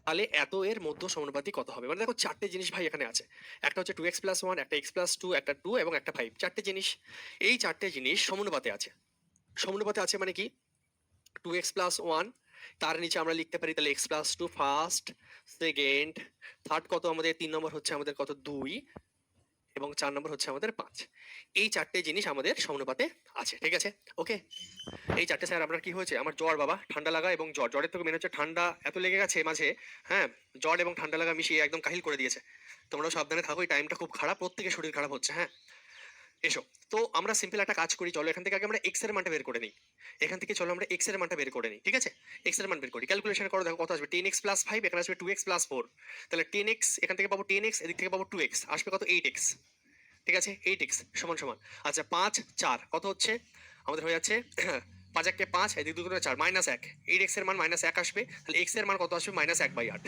তাহলে এত এর মধ্য সমানুপাতি কত হবে? মানে দেখো চারটে জিনিস ভাই এখানে আছে। একটা হচ্ছে 2x+1, একটা x+2, একটা 2 এবং একটা 5, চারটে জিনিস। এই চারটে জিনিস সমানুপাতে আছে। সমানুপাতে আছে মানে কি? 2x+1, তার নিচে আমরা লিখতে পারি তাহলে x+2 ফার্স্ট, সেকেন্ড, থার্ড কত আমাদের? 3 নম্বর হচ্ছে আমাদের কত? 2, এবং 4 নম্বর হচ্ছে আমাদের 5। এই চারটে জিনিস আমাদের সমানুপাতে আছে, ঠিক আছে? ওকে। এই চারটে স্যার আপনার কি হয়েছে? আমার জ্বর বাবা, ঠান্ডা লাগা এবং জ্বর। জ্বরের থেকে মেন হচ্ছে ঠান্ডা এত লেগে গেছে মাঝে, হ্যাঁ, জ্বর এবং ঠান্ডা লাগা মিশিয়ে একদম কাহিল করে দিয়েছে। তোমরাও সাবধানে থাকো, এই টাইমটা খুব খারাপ, প্রত্যেকের শরীর খারাপ হচ্ছে, হ্যাঁ। এসো। তো আমরা সিম্পল একটা কাজ করি, চলো এখান থেকে আগে আমরা এক্স এর মানটা বের করে নিই। এখান থেকে চলো আমরা এক্স এর মানটা বের করে নিই, ঠিক আছে? এক্স এর মান বের করি, ক্যালকুলেশন করো, দেখো কত আসবে। 10x+5, এখানে আসবে 2x+4। তাহলে 10x, এখান থেকে পাবো 10x, এদিক থেকে পাবো 2x, আসবে কত? 8x। ঠিক আছে, 8x সমান সমান, আচ্ছা 5 4 কত হচ্ছে আমাদের? হয়ে যাচ্ছে 5 1 5, এদিক দুটো 4, -1। 8x এর মান -1 আসবে, তাহলে x এর মান কত আসবে? -1/8।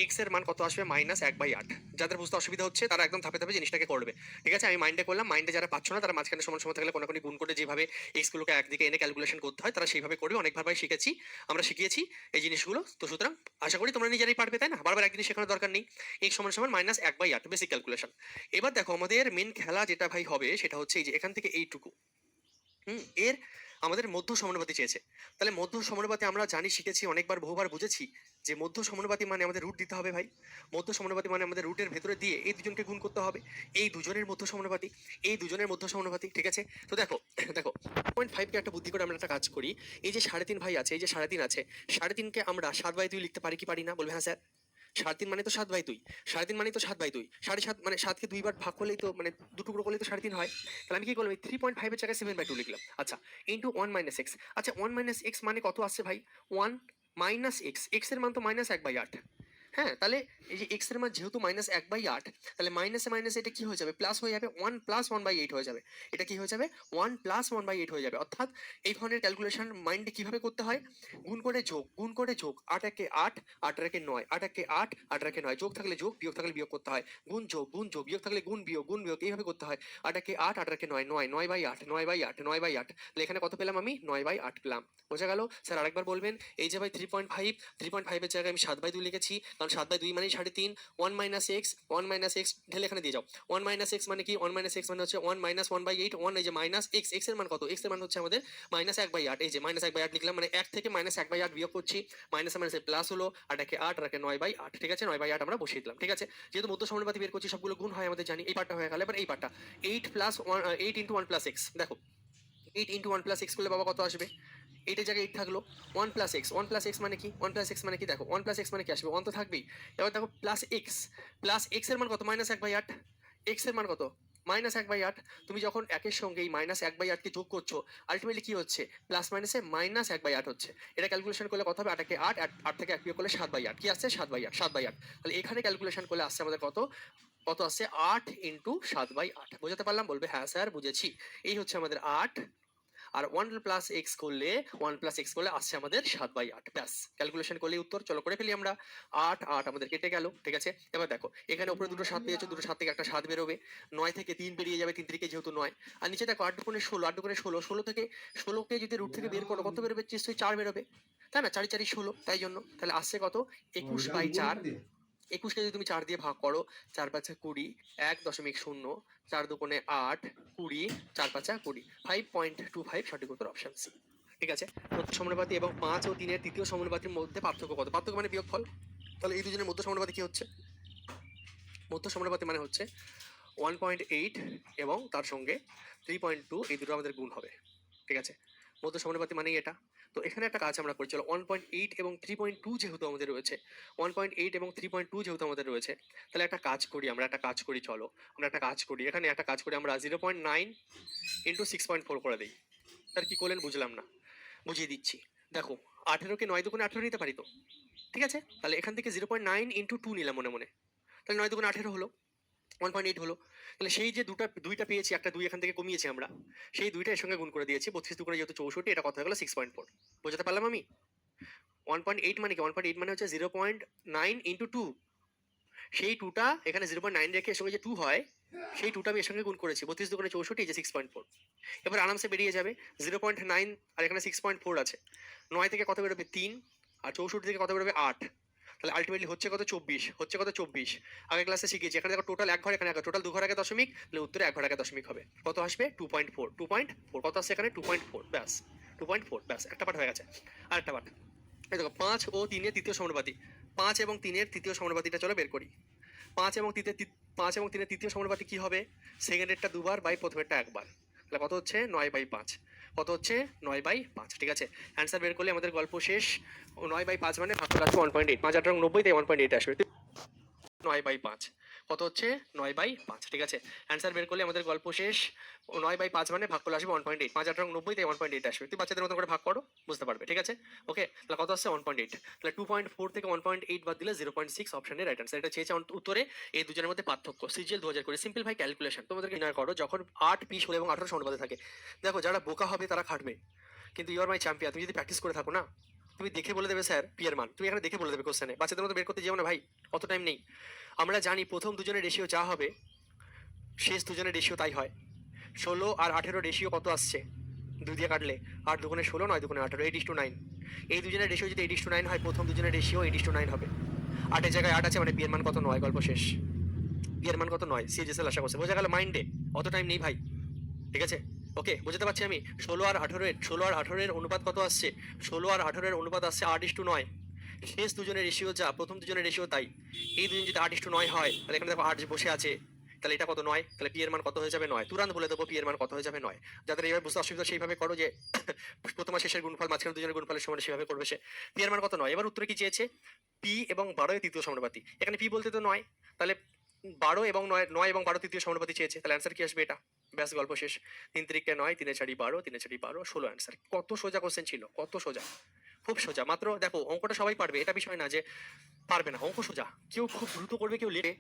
এক্স এর মান কত আসবে? -1/8। যাদের বুঝতে অসুবিধা হচ্ছে তারা একদম ধাপে ধাপে জিনিসটাকে করবে, ঠিক আছে? আমি মাইন্ডে করলাম, মাইন্ডে যারা পাচ্ছ না তারা মাঝখানে সমান সমান থাকলে কোনাকুনি গুণ করে যেভাবে এক্স গুলোকে একদিকে এনে ক্যালকুলেশন করতে হয় তারা সেইভাবে করবে। অনেকভাবে শিখেছি, আমরা শিখিয়েছি এই জিনিসগুলো, তো সুতরাং আশা করি তোমরা নিজেরাই পারবে, তাই না? বারবার একদিন শেখানোর দরকার নেই। এক্স সমান সমান -1/8, বেসিক ক্যালকুলেশন। এবার দেখো আমাদের মেন খেলা যেটা ভাই হবে সেটা হচ্ছে এই যে এখান থেকে এইটুকু, এর আমাদের মধ্য সমানুপাতি চেয়েছে। তাহলে মধ্য সমানুপাতি আমরা জানি, শিখেছি অনেকবার, বহুবার বুঝেছি যে মধ্য সমানুপাতি মানে আমাদের রুট দিতে হবে ভাই। মধ্য সমানুপাতি মানে আমাদের রুটের ভেতরে দিয়ে এই দুজনকে গুণ করতে হবে। এই দুজনের মধ্য সমানুপাতি, এই দুজনের মধ্য সমানুপাতি, ঠিক আছে? তো দেখো দেখো 0.5কে একটা বুদ্ধি করে আমরা একটা কাজ করি। এই যে 3.5 ভাই আছে, এই যে 3.5 আছে, 3.5কে আমরা 7/2 লিখতে পারি কি পারি না? বলবে হ্যাঁ স্যার। 3.5 মানে তো 7/2, 3.5 মানে তো 7/2, 7.5 মানে 7কে দুইবার ভাগ করলেই তো, মানে দুটুকরো করলেই তো 3.5 হয়। তাহলে আমি কি করলাম? 3.5 এর জায়গায় 7/2 লিখলাম। আচ্ছা, ইন্টু 1 - x। আচ্ছা 1 - x মানে কত আসছে ভাই? 1 - x, x এর মান তো -1/8। হ্যাঁ, তাহলে এই যে x এর মান যেহেতু -1/8, তাহলে মাইনাসে মাইনাসে এটা কি হয়ে যাবে? প্লাস হয়ে যাবে, 1 + 1/8 হয়ে যাবে। এটা কি হয়ে যাবে? 1 + 1/8 হয়ে যাবে। অর্থাৎ এই ধরনের ক্যালকুলেশন মাইন্ডে কিভাবে করতে হয়? গুণ করে যোগ, গুণ করে যোগ, 8 একে 8, 8 একে 9, 8 একে 8, 8 একে 9, যোগ থাকলে যোগ, বিয়োগ থাকলে বিয়োগ করতে হয়। গুণ যোগ, গুণ যোগ, বিয়োগ থাকলে গুণ বিয়োগ, গুণ বিয়োগ, এইভাবে করতে হয়। 8 একে 8, 8 একে 9, 9, 9/8, 9/8, 9/8। তাহলে এখানে কত পেলাম আমি? 9/8 পেলাম। বোঝা গেল? স্যার আরেকবার বলবেন। এই যে ভাই 3.5, 3.5 এর জায়গায় আমি 7/2 লিখেছি, কারণ 7/2 মানে 3.5। 1 - x, 1 - x ঢেলে এখানে দিয়ে যাও। 1 - x মানে কি? 1 - x মানে হচ্ছে 1 - 1/8, 1, এই যে মাইনাস x, x এর মান কত? x এর মান হচ্ছে আমাদের -1/8। এই যে -1/8 লিখলাম, মানে 1 থেকে -1/8 বিয়োগ করছি, মাইনাসে মাইনাসে প্লাস হলো, 8 একে 8, আর একে 9/8, ঠিক আছে? 9/8 আমরা বসিয়ে দিলাম, ঠিক আছে? যেহেতু মধ্য সমানুপাতি বের করছি, সবগুলো গুণ হয় আমাদের জানি। এই পার্টটা হয়ে গেল। এবার এই পার্টটা 8 ইন্টু 1 + x, দেখো 8 ইন্টু 1 + x করলে বাবা কত আসবে? 8 এর জায়গায় 8 থাকলো। 1 + x, 1 + x মানে কি? 1 + x মানে কি? দেখো 1 + x মানে কি আসবে? 1 তো থাকবেই। এবার দেখো প্লাস এক্স, প্লাস এক্স এর মান কত? -1/8। এক্স এর মান কত? -1/8। তুমি যখন একের সঙ্গে এই -1/8 কে যোগ করছো, আলটিমেটলি কি হচ্ছে? প্লাস মাইনাসে -1/8 হচ্ছে। এটা ক্যালকুলেশন করলে কত হবে? 8 একে 8, 8 থেকে 1 বিয়োগ করলে 7/8। কি আসছে? 7/8, 7/8। তাহলে এখানে ক্যালকুলেশন করলে আসছে আমাদের কত? কত আসছে? 8 ইন্টু 7/8। বোঝাতে পারলাম? বলবে হ্যাঁ স্যার বুঝেছি। এই হচ্ছে আমাদের 8। আর 1 + x করলে, 1 + x করলে আসছে আমাদের 7/8, ব্যাস। ক্যালকুলেশন করলে উত্তর। চলো করে ফেলি আমরা। 8 8 আমাদের কেটে গেল, ঠিক আছে? এবার দেখো এখানে উপরে দুটো 7 পেয়েছো, দুটো 7 থেকে একটা 7 বেরোবে। 9 থেকে 3 বেরিয়ে যাবে, 3 থেকে যেহেতু 9। আর নিচে দেখো 8 দুগুণে 16, 8 দুগুণে 16, 16 থেকে 16কে যদি রুট থেকে বের করো কত বেরোবে? নিশ্চয়ই 4 বেরোবে, তাই না? 4 4 16, তাই জন্য তাহলে আসছে কত? 21/4। 21কে যদি তুমি 4 দিয়ে ভাগ করো, 4 5 20, 1.0, 4 দুগুণে 8, 20, 4 5 20, 5.25 সঠিক উত্তর, অপশন সি। ঠিক আছে? প্রথম সমানুপাতি এবং 5 ও 3 এর তৃতীয় সমানুপাতির মধ্যে পার্থক্য কত? পার্থক্য মানে বিয়োগফল। তাহলে এই দুজনের মধ্য সমানুপাতি কি হচ্ছে? মধ্য সমানুপাতি মানে হচ্ছে 1.8 এবং তার সঙ্গে 3.2, এই দুটো আমাদের গুণ হবে, ঠিক আছে? মধ্য সমানুপাতি মানেই এটা। তো এখানে একটা কাজ আমরা করি, চলো 1.8 এবং 3.2 যেহেতু আমাদের রয়েছে, 1.8 এবং 3.2 যেহেতু আমাদের রয়েছে, তাহলে একটা কাজ করি, আমরা একটা কাজ করি, চলো আমরা একটা কাজ করি, এখানে একটা কাজ করি, আমরা 0.9 ইন্টু 6.4 করে দিই। তার কি করলেন বুঝলাম না, বুঝিয়ে দিচ্ছি। দেখো 18কে 9 দুগুণে 18 নিতে পারি তো, ঠিক আছে? তাহলে এখান থেকে 0.9 ইন্টু 2 নিলাম মনে মনে, তাহলে 9 দুগুণে 18 হলো, 1.8 হলো। তাহলে সেই যে দুইটা পেয়েছি, একটা 2 এখান থেকে কমিয়েছি আমরা, সেই দুইটা এর সঙ্গে গুণ করে দিয়েছি। 32 দুগুণে যেহেতু 64, এটা কত হয়ে গেল? 6.4। বোঝাতে পারলাম আমি? 1.8 মানে কি? 1.8 মানে হচ্ছে 0.9 ইন্টু 2। সেই 2টা এখানে 0.9 রেখে এর সঙ্গে যে 2 হয়, সেই 2টা আমি এর সঙ্গে গুণ করেছি। 32 দুগুণে 64, এই যে 6.4। এবার আরামসে বেরিয়ে যাবে 0.9, আর এখানে 6.4 আছে। 9 থেকে কত বেরোবে? 3, আর 64 থেকে কত বেরোবে? 8। তাহলে আলটিমেটলি হচ্ছে কত 24, হচ্ছে কত 24। আগের ক্লাসে শিখেছি এখানে দেখো টোটাল এক ঘর, এখানে টোটাল 2 ঘর আগে দশমিক, তাহলে উত্তরে 1 ঘর আগে দশমিক হবে। কত আসবে 2.4, 2.4 কত আসছে এখানে 2.4, ব্যাস 2.4, ব্যাস একটা পার্ট হয়ে গেছে। আরেকটা পার্ট এই দেখো 5 ও 3 এর তৃতীয় সমানুপাতি, 5 এবং 3 এর তৃতীয় সমানুপাতিটা চলো বের করি। 5 এবং 3 এর তৃতীয় সমানুপাতি কি হবে, সেকেন্ডেরটা দুবার বাই প্রথমেরটা একবার, তাহলে কত হচ্ছে 9/5, কত হচ্ছে 9/5, ঠিক আছে। অ্যান্সার বের করলে আমাদের গল্প শেষ। 9/5 মানে ভাগ করে আসবে 1.8, 5 8 90, তাই 1.8 আসবে। 9/5 কত হচ্ছে 9/5, ঠিক আছে। অ্যান্সার বের করলে আমাদের গল্প শেষ। 9/5 মানে ভাগ করলে আসবে 1.8, 5 8 90, তাই 1.8 আসবে। তুই বাচ্চাদের মতো করে ভাগ করো, বুঝতে পারবে, ঠিক আছে। ওকে, তাহলে কত আসছে 1.8, তাহলে 2.4 থেকে 1.8 বাদ দিলে 0.6 অপশনের রাইট অ্যান্সার। এটা চেয়েছে উত্তরে এই দুজনের মধ্যে পার্থক্য, সিজিএল 2000 করে সিম্পল ভাই ক্যালকুলেশন তোমাদেরকে নির্ণয় করো যখন 8 20 16 এবং 18 সমানুপাতে থাকে। দেখো যারা বোকা হবে তারা খাটবে, কিন্তু ইউ আর মাই চ্যাম্পিয়ন, তুমি যদি প্র্যাকটিস করে থাকো না, তুমি দেখে বলে দেবে স্যার পি এর মান, তুমি এখানে দেখে বলে দেবে কোশ্চেনে, বাচ্চাদের মতো বের করতে যেও না ভাই, অত টাইম নেই। আমরা জানি প্রথম দুজনের রেশিও যা হবে শেষ দুজনের রেশিও তাই হয়। 16 আর 18 রেশিও কত আসছে, 2 দিয়ে কাটলে 8 দুগুণে 16, 9 দুগুণে 18, 8:9। এই দুজনের রেশিও যদি 8:9 হয়, প্রথম দুজনের রেশিও 8:9 হবে। 8 জায়গায় 8 আছে মানে পি এর মান কত 9, গল্প শেষ। পি এর মান কত 9, সিজিএসএল আশা করছে, বোঝা গেল মাইন্ডে, অত টাইম নেই ভাই, ঠিক আছে। ওকে, বুঝতে পারছি আমি। 16 আর 18 এর অনুপাত কত আসছে, 16 আর 18 এর অনুপাত আসছে 8:9। শেষ দুজনের রেশিও যা, প্রথম দুজনের রেশিও তাই। এই দুজন যদি 8:9 হয়, তাহলে এখানে দেখো 8 বসে আছে, তাহলে এটা কত 9, তাহলে পি এর মান কত হয়ে যাবে 9। তুরান্ত বলে দেবো পি এর মান কত হয়ে যাবে 9। যাদের এইভাবে বুঝতে অসুবিধা সেইভাবে করো, যে প্রথম আর শেষের গুণফল মাঝখানে দুজনের গুণফলের সমান সেভাবে করবে সে। পি এর মান কত 9। এবার উত্তরে কি চেয়েছে, পি এবং 12 এর তৃতীয় সমানুপাতি, এখানে পি বলতে তো 9, তাহলে 12 এবং 9, 9 এবং 12 তৃতীয় সমানুপাতি চেয়েছে, তাহলে অ্যান্সার কি আসবে এটা, ব্যাস গল্প শেষ। 3 3 9, 3 4 12, 3 4 12, 16 অ্যান্সার। কত সোজা কোশ্চেন ছিল, কত সোজা, খুব সোজা। মাত্র দেখো অঙ্কটা সবাই পারবে, এটা বিষয় না যে পারবে না, অঙ্ক সোজা, কেউ খুব দ্রুত করবে কেউ লেটে,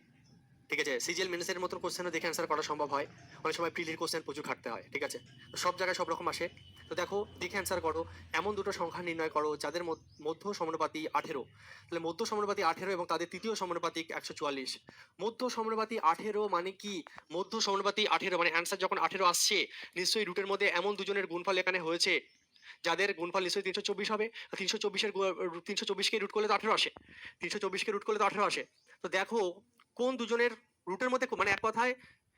ঠিক আছে। সিজিএল মেন্সের মতো কোশ্চেনও দেখে অ্যান্সার করা সম্ভব হয়, অনেক সময় প্রিলির কোশ্চেন প্রচুর খাটতে হয়, ঠিক আছে। তো সব জায়গায় সব রকম আসে। তো দেখো দেখে অ্যান্সার করো, এমন দুটো সংখ্যা নির্ণয় করো যাদের মধ্য সমানুপাতি 18, তাহলে মধ্য সমানুপাতি 18 এবং তাদের তৃতীয় সমানুপাতিক 144। মধ্য সমানুপাতি 18 মানে কি, মধ্য সমানুপাতি 18 মানে অ্যান্সার যখন 18 আসছে, নিশ্চয়ই রুটের মধ্যে এমন দুজনের গুণফল এখানে হয়েছে যাদের গুণফল নিশ্চয়ই 324 হবে। 324কে রুট করলে তো 18 আসে, 324কে রুট করলে তো 18 আসে। তো দেখো কোন দুজনের রুটের মধ্যে, মানে এক কথায়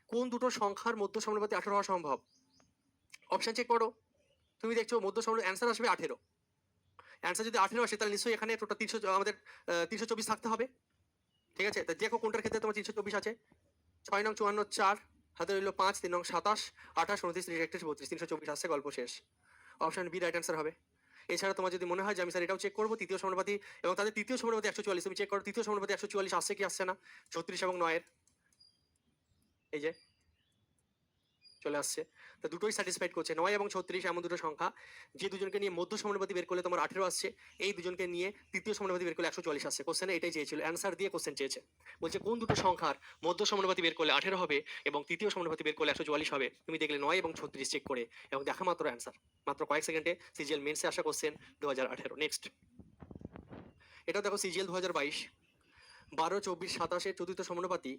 কোন দুটো সংখ্যার মধ্য সমানুপাতি 18 হওয়া সম্ভব। অপশন চেক করো, তুমি দেখছো মধ্য সমানুপাতি অ্যান্সার আসবে 18। অ্যান্সার যদি 18 আসে, তাহলে নিশ্চয়ই এখানে টোটাল 300, আমাদের 324 থাকতে হবে, ঠিক আছে। তা দেখো কোনটার ক্ষেত্রে তোমার 324 আছে। 6 নং 54, 4 হাতে রইল 5, 3 নং 27, 28, 29, 30, 31, 32, 324 আসছে, গল্প শেষ। অপশন বি রাইট অ্যান্সার হবে। এছাড়া তোমার যদি মনে হয় যে আমি স্যার এটাও চেক করবো, তৃতীয় সমানুপাতি এবং তাদের তৃতীয় সমানুপাতি 144, তুমি চেক করো তৃতীয় সমানুপাতি 144 আসছে কি আসছে না। 36 এবং 9 এর এই যে চলে আসছে, তো দুটোই স্যাটিসফাইড করছে। 9 এবং 36 এমন দুটো সংখ্যা, যে দুজনকে নিয়ে মধ্য সমানুপাতি বের করলে তোমার 18 আসছে, এই দুজনকে নিয়ে তৃতীয় সমানুপাতি বের করলে 144 আসছে। কোশ্চেনে এটাই চেয়েছিল, অ্যান্সার দিয়ে কোশ্চেন চেয়েছে, বলছে কোন দুটো সংখ্যার মধ্য সমানুপাতি বের করলে 18 হবে এবং তৃতীয় সমানুপাতি বের করলে 144 হবে। তুমি দেখলে 9 এবং 36 চেক করে এবং দেখা মাত্র অ্যান্সার, মাত্র কয়েক সেকেন্ডে সিজিএল মেন্সে আসা কোশ্চেন 2018। নেক্সট, এটাও দেখো সিজিএল 2022, 12 24 27 এর চতুর্থ সমানুপাতি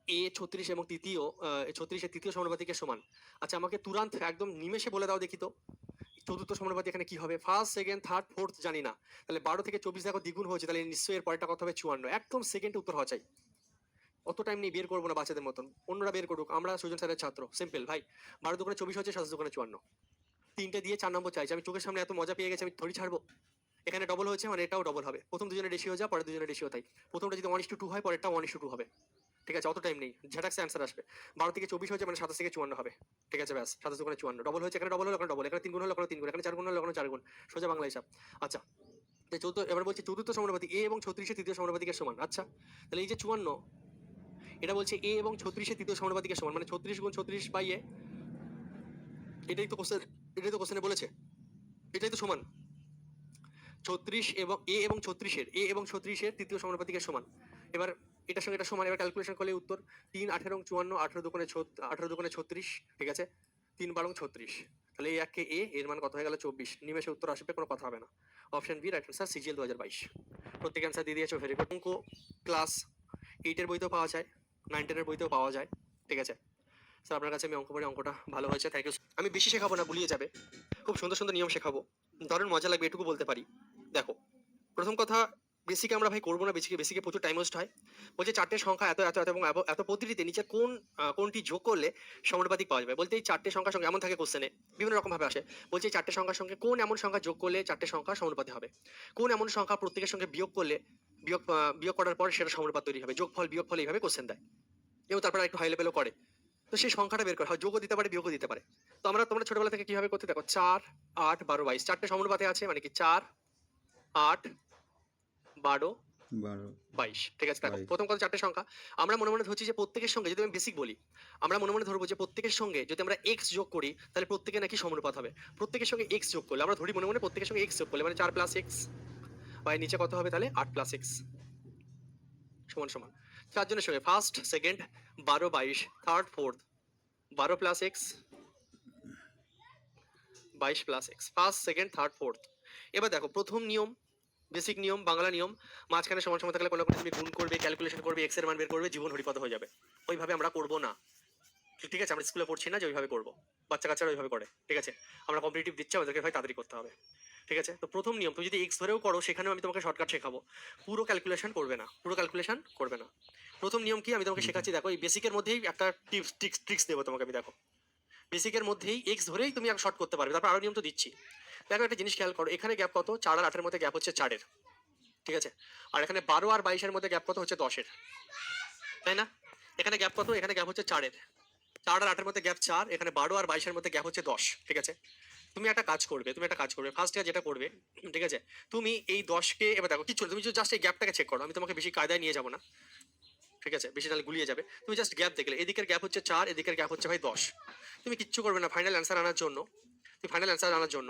এ 36 এবং 36 এর তৃতীয় সমানুপাতিকের সমান। আচ্ছা আমাকে তুরান্ত একদম নিমেষে বলে দাও দেখি তো চতুর্থ সমানুপাতি এখানে কি হবে। ফার্স্ট সেকেন্ড থার্ড ফোর্থ জানি না, তাহলে 12 থেকে 24 দেখো দ্বিগুণ হয়েছে, তাহলে নিশ্চয়ই এর পরেরটা কত হবে 54। একদম সেকেন্ডে উত্তর হওয়া চাই, অত টাইম নেই, বের করবো না বাচ্চাদের মতন, অন্যরা বের করুক, আমরা সুজন স্যারের ছাত্র, সিম্পল ভাই। 12 দুগুণে 24 হচ্ছে, 27 দুগুণে 54, তিনটে দিয়ে 4 নম্বর চাইছে। আমি চোখের সামনে এত মজা পেয়ে গেছি, আমি থরি ছাড়বো। এখানে ডবল হয়েছে মানে এটাও ডবল হবে, প্রথম দুজনের রেশিও যা পরের দুজনের রেশিও তাই। প্রথমটা যদি 1:2 হয়, পরেরটা 1:2 হবে, ঠিক আছে। অত টাইম নেই, ঝাটাক্সে অ্যান্সার আসবে। 12 থেকে 24 হয়েছে মানে 27 থেকে 54 হবে, ঠিক আছে। ব্যাস 27 দুগুণে 54, ডবল হয়েছে, এখানে ডবল হলো, এখানে ডবল, এখানে 3 গুণ হলো, এখানে 3 গুণ, এখানে 4 গুণ হলো, এখানে 4 গুণ, সোজা বাংলা হিসাব। আচ্ছা, এবার বলছি চতুর্থ সমানুপাতি এ এবং 36 এর তৃতীয় সমানুপাতিকের সমান। আচ্ছা তাহলে এই যে 54, এটা বলছে এ এবং 36 এর তৃতীয় সমানুপাতিকের সমান, মানে 36 গুণ 36 বাই এ, এটাই তো কোশ্চেন, এটাই তো কোশ্চেনে বলেছে, এটাই তো সমান 36 এবং এবং 36 এর তৃতীয় সমানুপাতিকের সমান। এবার এটার সঙ্গে এটা সমান, এবার ক্যালকুলেশন করলে উত্তর 3 18 54, 18 দুগুণে 36, ঠিক আছে। 3 12 36, তাহলে এই একে এর মান কত হয়ে গেল 24। নিমেষে উত্তর আসবে, কোনো কথা হবে না। Option B right answer, CGL 2022। প্রত্যেক অ্যান্সার দিয়ে দিয়েছো, ভেরি গুড। অঙ্ক ক্লাস 8 এর বইতেও পাওয়া যায়, 9 10 এর বইতেও পাওয়া যায়, ঠিক আছে। স্যার আপনার কাছে আমি অঙ্ক পড়ে, অঙ্কটা ভালো হয়েছে, থ্যাংক ইউ। আমি বেশি শেখাবো না, ভুলিয়ে যাবে, খুব সুন্দর সুন্দর নিয়ম শেখাবো, দারুণ মজা লাগবে, এটুকু বলতে পারি। দেখো প্রথম কথা, বেসিকে আমরা ভাই করবো না, বেসিকে বেসিকে প্রচুর টাইম ওয়েস্ট হয়। বলছে চারটে সংখ্যা এত এত এত এবং এত পদ্ধতিতে নিচে কোনটি যোগ করলে সমানুপাতিক পাওয়া যাবে। বলতে এই চারটে সংখ্যার সঙ্গে এমন থাকে কোশ্চেনে, বিভিন্ন রকম ভাবে আসে। বলছে এই চারটে সংখ্যার সঙ্গে কোন এমন সংখ্যা যোগ করলে চারটে সংখ্যা সমানুপাতি হবে, কোন এমন সংখ্যা প্রত্যেকের সঙ্গে বিয়োগ করলে বিয়োগ করার পর সেটা সমানুপাত তৈরি হবে। যোগফল বিয়োগফল এইভাবে কোশ্চেন দেয় এবং তারপর একটু হাই লেভেলও করে। তো সেই সংখ্যাটা বের করা হয়, যোগও দিতে পারে বিয়োগও দিতে পারে। তো তোমরা ছোটবেলা থেকে কিভাবে করতে দেখো, 4 8 12 22 চারটে সমানুপাতে আছে, মানে কি 4 8 12 22। ঠিক আছে, দেখো প্রথম কথা চারটে সংখ্যা আমরা মনে মনে ধরছি যে প্রত্যেকের সঙ্গে, যদি আমি বেসিক বলি, আমরা মনে মনে ধরবো যে প্রত্যেকের সঙ্গে যদি আমরা এক্স যোগ করি তাহলে প্রত্যেকে নাকি সমানুপাত হবে। প্রত্যেকের সঙ্গে এক্স যোগ করলে আমরা ধরি মনে মনে প্রত্যেকের সঙ্গে এক্স যোগ করলে মানে 4 প্লাস এক্স, বা নিচে কত হবে তাহলে 8 প্লাস এক্স সমান সমান চারজনের সঙ্গে first second 12 22 third fourth 12 plus x 22 plus x, first second third fourth. এবার দেখো প্রথম নিয়ম, বেসিক নিয়ম, বাংলা নিয়ম, মাঝখানে সমান সমান থাকলে কোনো তুমি গুণ করবে, ক্যালকুলেশন করবে, এক্স এর মান বের করবে, জীবন হরিপদ হয়ে যাবে। ওইভাবে আমরা করবো না, ঠিক আছে? আমরা স্কুলে পড়ছি না যে ওইভাবে করবো, বাচ্চা কাচ্চারা ওইভাবে করে। ঠিক আছে, আমরা কম্পিটিটিভ দিচ্ছি, আমাদেরকে ভাই তাড়াতাড়ি করতে হবে। ঠিক আছে, তো প্রথম নিয়ম, তুমি যদি এক্স ধরেও করো সেখানেও আমি তোমাকে শর্টকাট শেখাবো, পুরো ক্যালকুলেশন করবে না, পুরো ক্যালকুলেশন করবে না। প্রথম নিয়ম কি আমি তোমাকে শেখাচ্ছি, দেখো এই বেসিকের মধ্যেই একটা ট্রিক্স দেবো তোমাকে আমি। দেখো বেসিকের মধ্যেই এক্স ধরেই তুমি শর্ট করতে পারবে, তারপর আরো নিয়ম তো দিচ্ছি। দেখো একটা জিনিস খেয়াল করো, এখানে গ্যাপ কত, 4 আর 8 এর মধ্যে গ্যাপ হচ্ছে 4 এর, ঠিক আছে? আর এখানে 12 আর 22 এর মধ্যে গ্যাপ কত হচ্ছে 10 এর, তাই না? এখানে গ্যাপ কত, এখানে গ্যাপ হচ্ছে 4 এর, 4 আর 8 এর মধ্যে গ্যাপ 4, এখানে 12 আর 22 এর মধ্যে গ্যাপ হচ্ছে 10। ঠিক আছে, তুমি একটা কাজ করবে ফার্স্ট যেটা করবে, ঠিক আছে, তুমি এই 10 কে, এবার দেখো কিছু তুমি জাস্ট এই গ্যাপটাকে চেক করো, আমি তোমাকে বেশি কায়দায় নিয়ে যাবো না, ঠিক আছে? বেশি তাহলে গুলিয়ে যাবে। তুমি জাস্ট গ্যাপ দেখলে, এদিকের গ্যাপ হচ্ছে 4, এদিকের গ্যাপ হচ্ছে ভাই 10। তুমি কিচ্ছু করবে না, ফাইনাল অ্যান্সার আনার জন্য,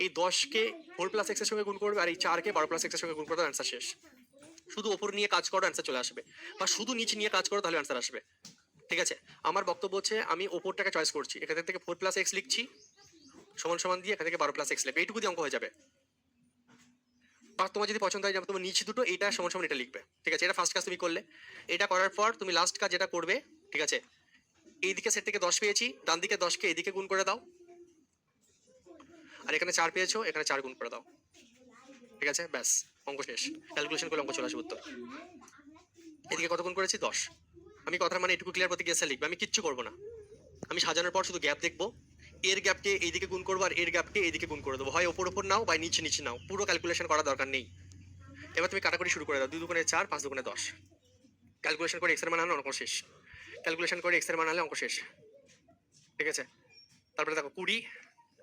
এই 10 কে 4 প্লাস এক্স এর সঙ্গে গুণ করবে, আর এই 4 কে 12 প্লাস এক্স এর সঙ্গে গুণ করবে, অ্যান্সার শেষ। শুধু ওপর নিয়ে কাজ করো, অ্যান্সার চলে আসবে, বা শুধু নিচে নিয়ে কাজ করো, তাহলে অ্যান্সার আসবে। ঠিক আছে, আমার বক্তব্য হচ্ছে আমি ওপরটাকে চয়েস করছি, এখান থেকে 4 প্লাস এক্স লিখছি সমান সমান দিয়ে, এখান থেকে 12 প্লাস এক্স লিখবে, এইটুকু দিয়ে অঙ্ক হয়ে যাবে। বা তোমার যদি পছন্দ হয় যে তোমার নিচে দুটো, এটা সমান সমান এটা লিখবে। ঠিক আছে, এটা ফার্স্ট কাজ তুমি করলে। এটা করার পর তুমি লাস্ট কাজ যেটা করবে, ঠিক আছে, এই দিকে সেট থেকে 10 পেয়েছি, ডান দিকে 10 কে এদিকে গুণ করে দাও, আর এখানে 4 পেয়েছো, এখানে 4 গুণ করে দাও। ঠিক আছে, ব্যাস অঙ্ক শেষ। ক্যালকুলেশন করলে অঙ্ক চলে আসবে উত্তর। এদিকে কত গুণ করেছি 10। আমি কথার মানে এটুকু ক্লিয়ার, প্রতি গেসে লিখবে, আমি কিচ্ছু করবো না। আমি সাজানোর পর শুধু গ্যাপ দেখবো, এর গ্যাপকে এইদিকে গুণ করবো আর এর গ্যাপকে এইদিকে গুণ করে দেবো, হয় ওপর ওপর নাও বা নিচে নিচে নাও, পুরো ক্যালকুলেশন করার দরকার নেই। এবার তুমি কাটাকুটি শুরু করে দাও, 2 দুগুণে 4, 5 দুগুণে 10। ক্যালকুলেশন করে এক্স এর মান আনলে অঙ্ক শেষ, ক্যালকুলেশন করে এক্স এর মান আনলে অঙ্ক শেষ। ঠিক আছে, তারপরে দেখো 20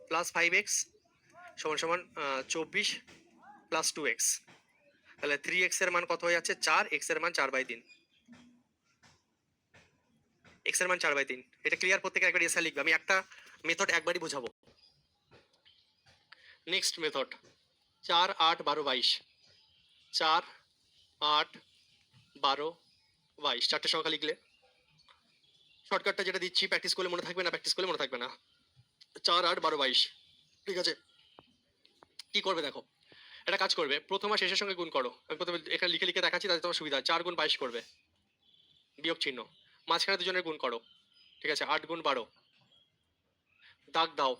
প্লাস 5x সমান সমান 24 প্লাস 2x, তাহলে 3x এর মান কত হয়ে যাচ্ছে 4, x এর মান 4/3, x এর মান 4/3। এটা ক্লিয়ার, প্রত্যেকে একবার এসে লিখবে, আমি একটা মেথড একবারই বোঝাবো। নেক্সট মেথড 4 8 12 22, 4 8 12 22 চারটে সংখ্যা লিখলে শর্টকাটটা যেটা দিচ্ছি, প্র্যাকটিস করলে মনে থাকবে না, 4 8 12 22। ঠিক আছে, কি করবে দেখো, একটা কাজ করবে, প্রথম আর শেষের সঙ্গে গুণ করো। আমি প্রথমে এখানে লিখে লিখে দেখাচ্ছি, তাতে তোমার সুবিধা। 4 গুণ 22 করবে, বিয়োগ চিহ্ন, মাঝখানে দুজনের গুণ করো। ঠিক আছে, 8 গুণ 12, দাগ দাও।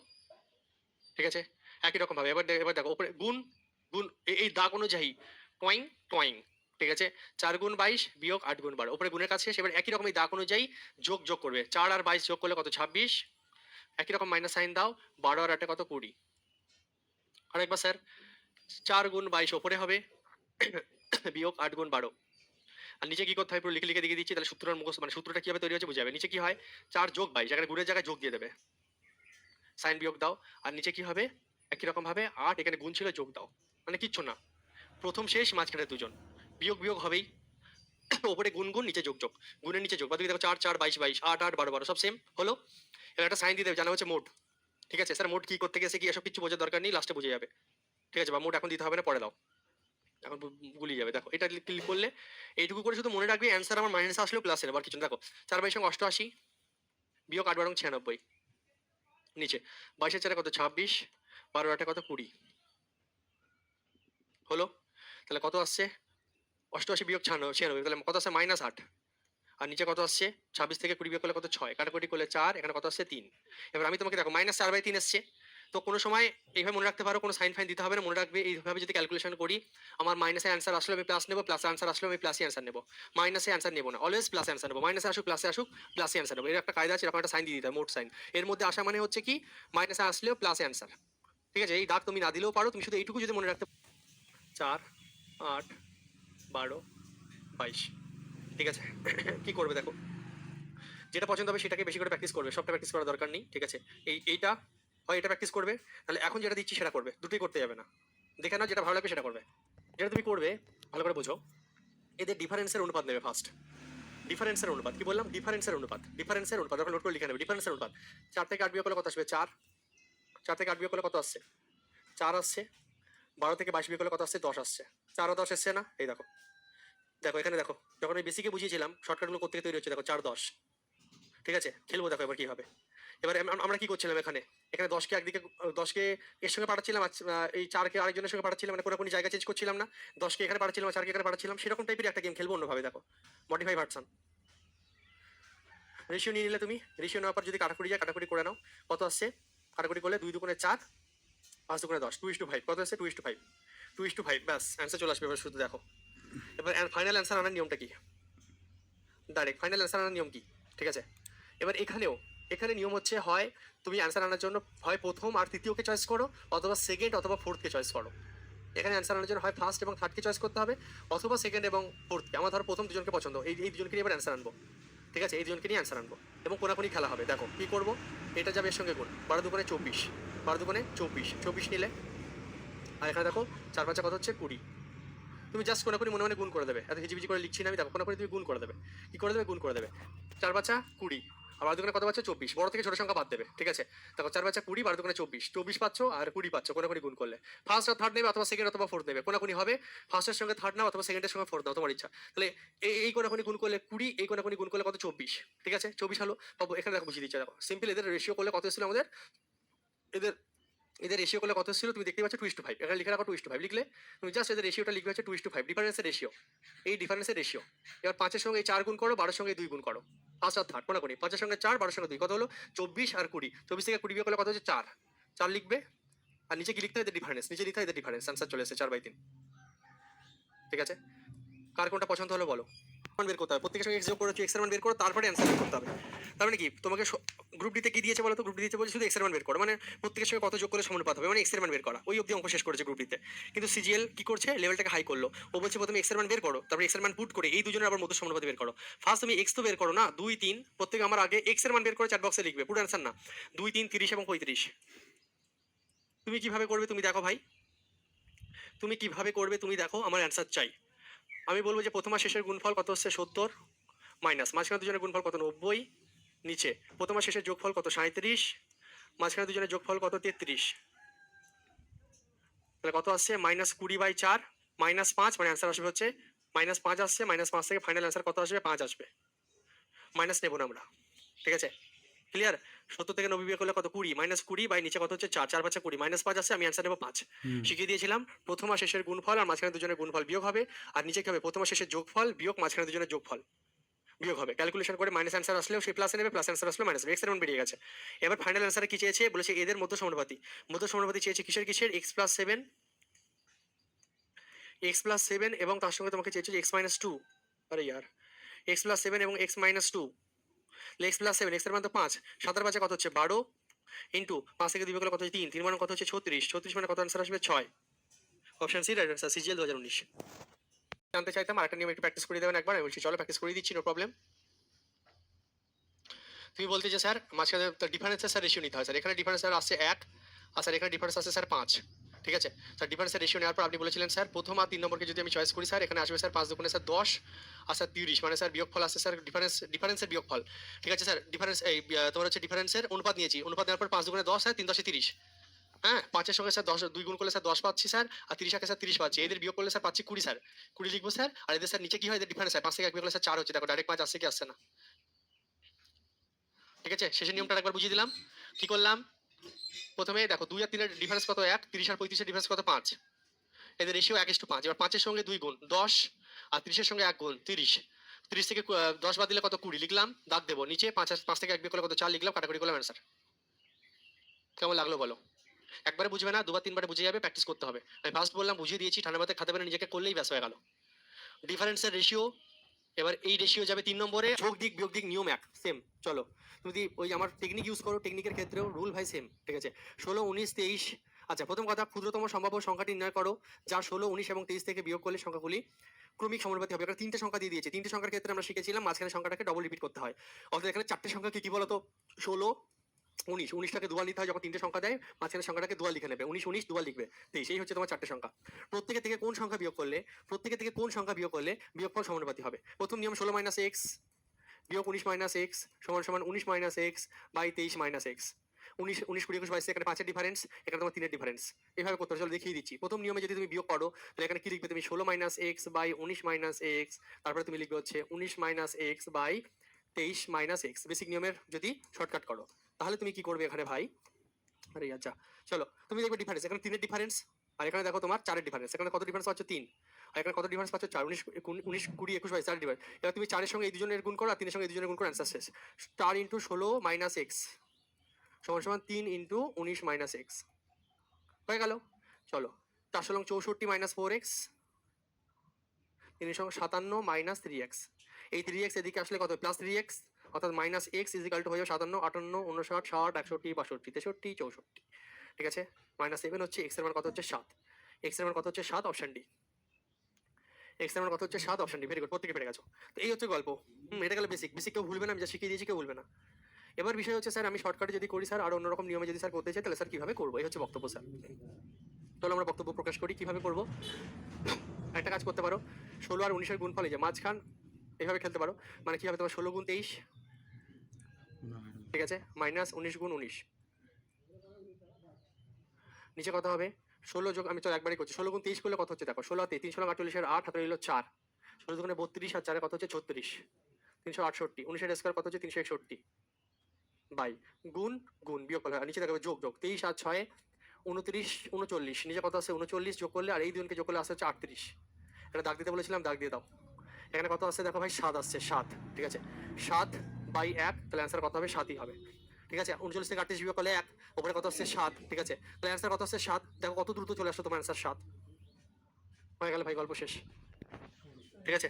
ঠিক আছে, একই রকম ভাবে এবার দেখো উপরে গুণ গুণ, এই দাগ অনুযায়ী টয়িং টয়িং। ঠিক আছে, 4 গুণ 22 বিয়োগ 8 গুণ 12, উপরে গুণের কাছে এবার একই রকম এই দাগ অনুযায়ী যোগ করবে। 4 আর 22 যোগ করলে কত 26, একই রকম মাইনাস সাইন দাও, 12 আর 8 কত 20। আরেকবার স্যার, 4 গুণ 22 ওপরে হবে বিয়োগ 8 গুণ 12, আর নিচে কি করতে হয় পুরো লিখে লিখে দিয়ে দিচ্ছি, তাহলে সূত্রটার মুখস্থ, মানে সূত্রটা কিভাবে তৈরি হচ্ছে বুঝে যাবে। নিচে কি হয়, 4 যোগ 22, এখানে গুণের জায়গায় যোগ দিয়ে দেবে, সাইন বিয়োগ দাও, আর নিচে কি হবে একই রকম ভাবে 8, এখানে গুণ ছিল যোগ দাও, মানে কিচ্ছু না, প্রথম শেষ মাঝখানে দুজন, বিয়োগ বিয়োগ হবেই, ওপরে গুণ গুণ নিচে যোগ যোগ, গুণের নিচে যোগ, বা তুমি দেখো 4 4 22 22, 8 8 12 12 সব সেম হলো। এবার একটা সাইন দিয়ে দেবে, জানা হচ্ছে মোড। ঠিক আছে স্যার, মোড কি করতে গেছে কি এসব কিছু বোঝার দরকার নেই, লাস্টে বুঝে যাবে। ঠিক আছে, বা মোড এখন দিতে হবে না, পরে দাও, এখন গুলিয়ে যাবে। দেখো এটা ক্লিক করলে এইটুকু করে শুধু মনে রাখবে, অ্যান্সার আমার মাইনাস আসলেও প্লাসের, আবার কিছু দেখো 4 22 88 বিয়োগ 8 12 96, নিচে 22 4 কত 26, 12 8 কত 20 হলো। তাহলে কত আসছে 88 বিয়োগ 96, তাহলে কত আসছে -8, আর নিচে কত আসছে 26 থেকে 20 বিয়োগ করলে কত 6, কাটাকুটি করলে 4, এখানে কত আসছে 3। এবার আমি তোমাকে দেখো -4/3 এসছে, তো কোনো সময় এইভাবে মনে রাখতে পারো, কোনো সাইন ফাইন দিতে হবে না, মনে রাখবে এইভাবে যদি ক্যালকুলেশন করি আমার মাইনাসে অ্যান্সার আসলে আমি প্লাস নেবো, প্লাসে অ্যান্সার আসলে আমি প্লাসই অ্যান্সার নেবো, মাইনাসে অ্যান্সার নেবো না, অলওয়েজ প্লাসে অ্যান্সার নেবো, মাইনাসে আসুক প্লাসে আসুক প্লাসে অ্যান্সার নেবো। এর একটা কায়দা আছে, এরকম একটা সাইন দিয়ে দিতে হয়, মোট সাইন। এর মধ্যে আসা মানে হচ্ছে কি মাইনাসে আসলেও প্লাসে অ্যান্সার। ঠিক আছে, এই দাগ তুমি না দিলেও পারো, তুমি শুধু এইটুকু যদি মনে রাখতে 4 8 12 22। ঠিক আছে কি করবে দেখো, যেটা পছন্দ হবে সেটাকে বেশি করে প্র্যাকটিস করবে, সবটা প্র্যাকটিস করার দরকার নেই। ঠিক আছে, এইটা হয় এটা প্র্যাকটিস করবে, তাহলে এখন যেটা দিচ্ছি সেটা করবে, দুটোই করতে যাবে না। দেখে নাও যেটা ভালো লাগবে সেটা করবে। যেটা তুমি করবে ভালো করে বোঝো, এদের ডিফারেন্সের অনুপাত নেবে ফার্স্ট। ডিফারেন্সের অনুপাত কি বললাম, ডিফারেন্সের অনুপাত, ডিফারেন্সের অনুপাত যখন নোট করে লিখে নেবে, ডিফারেন্সের অনুপাত। 4 থেকে 8 বিয়োগ করলে কত আসবে? 4। 4 থেকে 8 বিয়োগ করলে কত আসছে? 4 আসছে। 12 থেকে 22 বিয়োগ করলে কত আসছে? 10 আসছে। 4 ও 10 এসছে না? এই দেখো, দেখো এখানে দেখো, যখন আমি বেসিকে বুঝিয়েছিলাম শর্টকাটগুলো কোথা থেকে তৈরি হচ্ছে, দেখো 4 10। ঠিক আছে, খেলবো দেখো এবার কি হবে। এবার আমরা কি করছিলাম এখানে, এখানে 10কে একদিকে, 10কে এর সঙ্গে পাঠাচ্ছিলাম, এই 4কে আরেকজনের সঙ্গে পাঠাচ্ছিলাম, মানে কোনো জায়গা চেঞ্জ করছিলাম না। 10কে এখানে পাঠাচ্ছিলাম, 4কে এখানে পাঠাচ্ছিলাম, সেরকম টাইপের একটা গেম খেলবো অন্যভাবে। দেখো মডিফাই ভার্সন, রেশিও নিয়ে নিলে তুমি, রেশিও নেওয়ার পর যদি কাটাকুটি যায়, কাটাকুটি করে নাও, কত আসছে? কাটাকুটি করলে 2 দুগুণে 4, 5 দুগুণে 10, 2:5। কত আসছে? 2:5, 2:5, ব্যাস অ্যান্সার চলে আসবে। এবার শুধু দেখো, এবার ফাইনাল অ্যান্সার আনার নিয়মটা কি, ডাইরেক্ট ফাইনাল অ্যান্সার আনার নিয়ম কি। ঠিক আছে, এবার এখানেও, এখানে নিয়ম হচ্ছে হয় তুমি অ্যান্সার আনার জন্য হয় প্রথম আর তৃতীয়কে চয়েস করো, অথবা সেকেন্ড অথবা ফোর্থকে চয়েস করো। এখানে অ্যান্সার আনার জন্য হয় ফার্স্ট এবং থার্ডকে চয়েস করতে হবে, অথবা সেকেন্ড এবং ফোর্থকে। আমার ধরো প্রথম দুজনকে পছন্দ, এই দুজনকে নিয়ে এবার অ্যান্সার আনবো। ঠিক আছে, এই দুজনকে নিয়ে অ্যান্সার আনবো এবং কোনাকুনি খেলা হবে। দেখো কি করবো, এটা যাবে এর সঙ্গে গুণ, 12 দুগুণে 24, 12 দুগুণে 24, 24 নিলে, আর এখানে দেখো 4 5 কত হচ্ছে? 20। তুমি জাস্ট কোনাকুনি মনে মনে গুণ করে দেবে, এত হিজিবিজি করে লিখছি না আমি। দেখো কোনাকুনি তুমি গুণ করে দেবে, কি করে দেবে? গুণ করে দেবে। 4 বাচ্চা 20, আর 12 দুগুণে কত পাচ্ছ? 24। বড় থেকে ছোট সংখ্যা বাদ দেবে। ঠিক আছে, দেখো 4 বাচ্চা 20, 12 দুগুণে 24, 24 পাচ্ছ আর 20 পাচ্ছ কোনাকুনি গুণ করলে। ফার্স্ট আর থার্ড নেবে, অথবা সেকেন্ড অথবা ফোর্থ নেবে, কোনাকুনি হবে ফার্স্টের সঙ্গে থার্ড নাও, অথবা সেকেন্ডের সঙ্গে ফোর্থ নাও, তোমার ইচ্ছা। তাহলে এই কোনাকুনি গুণ করলে 20, এই কোনাকুনি গুণ করলে কত? 24। ঠিক আছে, 24 হলো পাবো। এখানে দেখো বুঝিয়ে দিচ্ছে, দেখো সিম্পল এদের রেশিও করলে কত এসেছিল আমাদের, এদের এদের রেশিও করলে কত ছিল তুমি দেখতে পাচ্ছ? 2:5। এখানে লিখে রাখো 2:5 লিখলে তুমি জাস্ট এদের রেশিওটা লিখবে হচ্ছে 2:5, ডিফারেন্সের রেশিও, এই ডিফারেন্সের রেশিও। এবার 5-এর সঙ্গে এই 4 গুণ করো, 12-এর সঙ্গে 2 গুণ করো, 5 আর থার্ড কোনাকুনি, 5-এর সঙ্গে 4, 12-এর সঙ্গে 2, কত হলো? 24 আর 20। 24 থেকে 20 বিয়োগ করলে কত হচ্ছে? 4। 4 লিখবে, আর নিচে কি লিখতে হয়? এদের ডিফারেন্স, নিচে লিখতে হয় এদের ডিফারেন্স, আনসার চলে এসেছে 4/3। ঠিক আছে, কার কোনটা পছন্দ হলো বলো। মান বের করতে হবে, প্রত্যেকের সঙ্গে এক্স যোগ করেছো, এক্স এর মান বের করো, তারপরে অ্যান্সার বের করতে হবে। তার মানে কি, তোমাকে গ্রুপ ডিতে কি দিয়েছে বলো তো? গ্রুপ ডি দিয়েছে বলছে শুধু এক্স এর মান বের করো, মানে প্রত্যেকের সঙ্গে কত যোগ করলে সমানুপাত হবে, মানে এক্স এর মান বের করা, ওই অবধি অঙ্ক শেষ করেছে গ্রুপ ডিতে। কিন্তু সিজিএল কি করছে, লেভেলটাকে হাই করলো। ও বলছে প্রথমে এক্স এর মান বের করো, তারপরে এক্স এর মান পুট করে এই দুজনের আবার মধ্য সমানুপাত বের করো। ফার্স্ট তুমি এক্স তো বের করো না, 2 3, প্রত্যেকে আমার আগে এক্স এর মান বের করে চ্যাট বক্সে লিখবে, পুরো অ্যান্সার না। 2 3 30 এবং 35। তুমি কিভাবে করবে তুমি দেখো ভাই, তুমি কিভাবে করবে তুমি দেখো, আমার অ্যান্সার চাই। আমি বলবো যে প্রথম আর শেষের গুণফল কত হচ্ছে? 70, মাইনাস মাঝখানে দুজনের গুণফল কত? 90, নিচে প্রথম আর শেষের যোগফল কত? 37, মাঝখানে দুজনের যোগফল কত? 33। তাহলে কত আসছে? -20/4, -5, মানে অ্যান্সার আসবে হচ্ছে -5 আসছে। -5 থেকে ফাইনাল অ্যান্সার কত আসবে? 5 আসবে। মাইনাস নেবো না আমরা। ঠিক আছে, ক্লিয়ার? 70 থেকে 90 বিয়োগ করলে কত? 20, -20 বাই নিচে কত হচ্ছে? 4, 4 5 20, -5 আসছে, আমি অ্যান্সার নেবো 5। শিখিয়ে দিয়েছিলাম প্রথম আর শেষের গুণফল আর মাঝখানে দুজনের গুণফল বিয়োগ হবে, আর নিচে কি হবে? প্রথম আর শেষের যোগফল বিয়োগ মাঝখানে দুজনের যোগফল বিয়োগ হবে। ক্যালকুলেশন করে মাইনাস অ্যান্সার আসলেও সে প্লাসে নেবে, প্লাস অ্যান্সার আসলেও মাইনাস, এক্স এর মান বেরিয়ে গেছে। এবার ফাইনাল অ্যান্সারে কি চেয়েছে? বলেছে এদের মধ্য সমানুপাতি। মধ্য সমানুপাতি চেয়েছে কিসের কিসের? x+7, x+7 এবং তার সঙ্গে তোমাকে চেয়েছে x-2। আরে ইয়ার, x+7 এবং x-2, x+7, x এর মান তো 5, 7 আর 5 কত হচ্ছে? 12, ইন্টু 5 থেকে 2 বিয়োগ করলে কত হচ্ছে? 3, 3 মানে কত হচ্ছে? 36, 36 মানে কত অ্যান্সার আসবে? 6। Option C right answer, CGL 2019। জানতে চাইতাম আরেকটা নিয়ম একটু প্র্যাকটিস করে দেবেন একবার, আমি বলছি চলো প্র্যাকটিস করে দিচ্ছি, নো প্রবলেম। তুমি বলতে যে স্যার মাঝখানে ডিফারেন্সের স্যার রেশিও নিতে হয় স্যার, এখানে ডিফারেন্স স্যার আসছে 1, আর স্যার এখানে ডিফারেন্স আসছে স্যার 5। ঠিক আছে স্যার, ডিফারেন্সের রেশিও নেওয়ার পর আপনি বলেছিলেন স্যার প্রথম আর 3 নম্বরকে যদি আমি চয়েস করি স্যার, এখানে আসবে স্যার 5 দুগুণে স্যার 10, আর স্যার 30, মানে স্যার বিয়োগফল আসছে স্যার ডিফারেন্সের বিয়োগফল। ঠিক আছে স্যার, ডিফারেন্স এই তোমার হচ্ছে ডিফারেন্সের অনুপাত নিয়েছি, অনুপাত নেওয়ার পর 5 দুগুণে 10, স্যার 3 10 30। হ্যাঁ, 5-এর সঙ্গে স্যার 10 2 গুণ করলে স্যার 10 পাচ্ছি স্যার, আর 30 স্যার 30 পাচ্ছি, এদের বিয়োগ করলে স্যার পাচ্ছি 20 স্যার, 20 লিখবো স্যার। আর এদের স্যার নিচে কি হয়? এদের ডিফারেন্স হয় 5 থেকে 1 বিয়োগ করলে স্যার 4 হচ্ছে, দেখো ডাইরেক্ট 5 আসছে কি আসছে না। ঠিক আছে, শেষের নিয়মটা একবার বুঝিয়ে দিলাম। কি করলাম? প্রথমে দেখো 2 আর 3 এর ডিফারেন্স কত? 1, 30 আর 35 এর ডিফারেন্স কত? 5, এদের রেশিও 1:5। এবার 5 এর সঙ্গে 2 গুণ 10, আর 30 এর সঙ্গে 1 গুণ 30, 30 থেকে 10 বাদ দিলে কত? 20 লিখলাম, দাগ দেবো নিচে 5 থেকে 1 বিয়োগ করলে কত? 4 লিখলাম, কাটাকুটি করলাম, অ্যান্সার। কেমন লাগলো বলো? একবারে বুঝবে না, দুবার তিনবারে বুঝে যাবে, প্র্যাকটিস করতে হবে। আমি ফার্স্ট বললাম, বুঝিয়ে দিয়েছি, ঠান্ডা মাথায় খাতে পারে নিজেকে করলেই ব্যাস হয়ে গেল। ডিফারেন্সের রেশিও, এবার এই রেশিও যাবে 3 নম্বরে। যোগ দিক বিয়োগ দিক নিয়ম এক সেম। চলো তুমি যদি ওই আমার টেকনিক ইউজ করো, টেকনিকের ক্ষেত্রেও রুল ভাই সেম, ঠিক আছে? 16, 19, 23। আচ্ছা, প্রথম কথা, ক্ষুদ্রতম সম্ভাব্য সংখ্যাটি নির্ণয় করো যা 16, 19 এবং 23 থেকে বিয়োগ করলে সংখ্যাগুলি ক্রমিক সমানুপাতি হবে। এখানে 3টে সংখ্যা দিয়ে দিয়েছে। 3টে সংখ্যার ক্ষেত্রে আমরা শিখেছিলাম মাঝখানে সংখ্যাটাকে ডবল রিপিট করতে হয়। অর্থাৎ এখানে 4টে সংখ্যা কি কি বলতো? 16, 19, 19টাকে দুবার নিতে হয়, যখন 3টে সংখ্যা দেয় মাঝখানে সংখ্যাটাকে দুবার লিখে নেবে। 19, 19 দুবার লিখবে। 23, এই হচ্ছে তোমার 4টে সংখ্যা। প্রত্যেকে থেকে কোন সংখ্যা বিয়োগ করলে বিয়োগফল সমানুপাতি হবে? প্রথম নিয়ম 16 মাইনাস এক্স বিয়োগ 19 মাইনাস এক্স সমান সমান 19 minus X by 23 minus X. 19, 19, 20, 21, 22, এখানে 5-এর ডিফারেন্স, এখানে তোমার 3-এর ডিফারেন্স। এভাবে করতে হবে। চলো দেখিয়ে দিচ্ছি। প্রথম নিয়মে যদি তুমি বিয়োগ করো তাহলে এখানে কি লিখবে তুমি? 16 minus X by 19 minus X, তারপরে তুমি লিখবে হচ্ছে 19 minus X by 23 minus X. Basic নিয়মের যদি শর্টকাট করো তাহলে তুমি কি করবে এখানে ভাই? আরে আচ্ছা, চলো তুমি দেখবে ডিফারেন্স, এখানে 3-এর ডিফারেন্স, আর এখানে দেখো তোমার 4-এর ডিফারেন্স। এখানে কত ডিফারেন্স পাচ্ছ? 3। আর এখানে কত ডিফারেন্স পাচ্ছ? 4। 19, 19, 20, 21, 22, 4 ডিফারেন্স। এবার তুমি 4-এর সঙ্গে এই দুজনের গুণ করো আর 3-এর সঙ্গে এই দুজনের গুণ করো, অ্যান্সার শেষ। 4 ইন্টু 16 মাইনাস এক্স সমান সমান 3 ইন্টু 19 মাইনাস এক্স হয়ে গেল। চলো 4 সলং 64 মাইনাস 4x, 3 সঙ্গে 57 মাইনাস 3x। এই 3x এদিকে আসলে কত? প্লাস 3x, অর্থাৎ মাইনাস এক্স ইজিক্যাল টু হয়ে যাবে 57, 58, 59, 60, 61, 62, 63, 64। ঠিক আছে, মাইনাস 7 হচ্ছে, এক্স এর মান কত হচ্ছে? 7। এক্স এর মান কত হচ্ছে? 7, অপশন ডি। এক্স এর মান কত হচ্ছে? 7, অপশন ডি। ভেরি গুড, প্রত্যেকে পেরে গেছো। তো এই হচ্ছে গল্প। এটা গেল বেসিক। বেসিক কেউ ভুলবে না, আমি যা শিখিয়ে দিয়েছি কেউ ভুলবে না। এবার বিষয় হচ্ছে স্যার আমি শর্টকাটে যদি করি স্যার, আর অন্যরকম নিয়মে যদি স্যার করতে চাই তাহলে স্যার কিভাবে করবো? এই হচ্ছে বক্তব্য স্যার। তাহলে আমরা বক্তব্য প্রকাশ করি কিভাবে করব। একটা কাজ করতে পারো, 16 আর 19-এর গুণফল, এই যে মাঝখান, এইভাবে খেলতে পারো। মানে কি হবে তোমার? 16 গুণ 23, ঠিক আছে, মাইনাস 19 গুণ 19। নিচে কত হবে? 16 যোগ, আমি চল একবারই করছি। 16 গুণ 23 করলে কত হচ্ছে দেখো? 16 3 16 48, 8 হাতে রইল 4, 16 দুগুণে 32 আর 4 কত হচ্ছে? 36, 368। 19-এর স্কয়ার কত হচ্ছে? 361 বাই গুণ গুণ বিয়োগ করলে, আর নিচে দেখো যোগ যোগ 23 আর 6, 29, 39। নিচে কত আছে? 39 যোগ করলে আর এই দুজনকে যোগ করলে আসছে হচ্ছে 38। এটা দাগ দিতে বলেছিলাম, দাগ দিয়ে দাও। এখানে কত আসছে দেখো ভাই? 7 আসছে, 7। ঠিক আছে, 7 বাই 1, তাহলে অ্যান্সার কত হবে? 7ই হবে। ঠিক আছে, 39 থেকে 38 বিয়োগ করলে 1, উপরে কত আসছে? 7। ঠিক আছে, তাহলে অ্যান্সার কত আসছে? 7। দেখো কত দ্রুত চলে আসলো তোমার অ্যান্সার 7। হয়ে গেল ভাই, গল্প শেষ। ঠিক আছে,